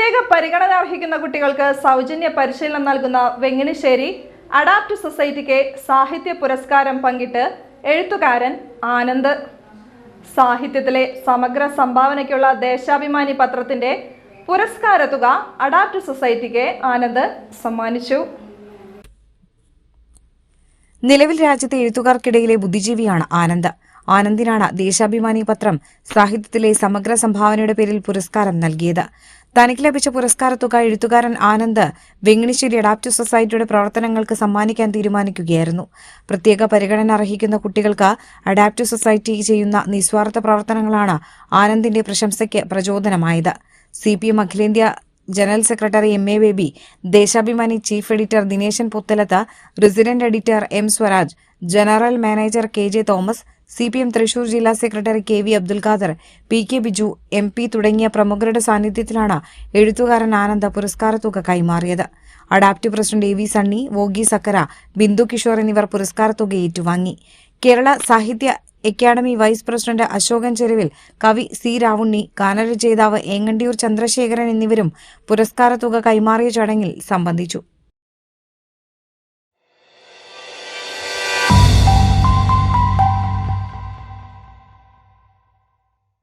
പ്രത്യേക പരിഗണന അർഹിക്കുന്ന കുട്ടികൾക്ക് സൗജന്യ പരിശീലനം നൽകുന്ന വെങ്ങിണിശ്ശേരി അഡാപ്റ്റ് സൊസൈറ്റിക്ക് സാഹിത്യ പുരസ്കാരം പങ്കിട്ട് എഴുത്തുകാരൻ ആനന്ദ്. സാഹിത്യത്തിലെ സമഗ്ര സംഭാവനയ്ക്കുള്ള ദേശാഭിമാനി പത്രത്തിന്റെ പുരസ്കാര തുക അഡാപ്റ്റ് സൊസൈറ്റിക്ക് ആനന്ദ് സമ്മാനിച്ചു. നിലവിൽ രാജ്യത്തെ എഴുത്തുകാർക്കിടയിലെ ബുദ്ധിജീവിയാണ് ആനന്ദ്. ആനന്ദിനാണ് ദേശാഭിമാനി പത്രം സാഹിത്യത്തിലെ സമഗ്ര സംഭാവനയുടെ പേരിൽ പുരസ്കാരം നൽകിയത്. തനിക്ക് ലഭിച്ച പുരസ്കാര തുക എഴുത്തുകാരൻ ആനന്ദ് വെങ്ങിണിശ്ശേരി അഡാപ്റ്റ് സൊസൈറ്റിയുടെ പ്രവർത്തനങ്ങൾക്ക് സമ്മാനിക്കാൻ തീരുമാനിക്കുകയായിരുന്നു. പ്രത്യേക പരിഗണന അർഹിക്കുന്ന കുട്ടികൾക്ക് അഡാപ്റ്റ് സൊസൈറ്റി ചെയ്യുന്ന നിസ്വാർത്ഥ പ്രവർത്തനങ്ങളാണ് ആനന്ദിന്റെ പ്രശംസയ്ക്ക് പ്രചോദനമായത്. CPM അഖിലേന്ത്യാ general secretary MA Baby, Deshabhimani chief editor Dineshan Puthalath, resident editor M Swaraj, general manager KJ Thomas, CPM Thrissur ജില്ലാ സെക്രട്ടറി KV Abdul Khader, PK Biju, MP തുടങ്ങിയ പ്രമുഖരുടെ സാന്നിധ്യത്തിലാണ് എഴുത്തുകാരൻ ആനന്ദ് പുരസ്കാര തുക കൈമാറിയത്. അഡാപ്റ്റ് പ്രസിഡന്റ് AV സണ്ണി, വോഗി സക്കര, ബിന്ദു കിഷോർ എന്നിവർ പുരസ്കാര തുക ഏറ്റുവാങ്ങി. കേരള സാഹിത്യ അക്കാദമി വൈസ് പ്രസിഡന്റ് അശോകൻ ചെരുവിൽ, കവി C രാവുണ്ണി, ഗാനരചയിതാവ് ഏങ്ങണ്ടിയൂർ ചന്ദ്രശേഖരൻ എന്നിവരും പുരസ്കാര തുക കൈമാറിയ ചടങ്ങിൽ സംബന്ധിച്ചു.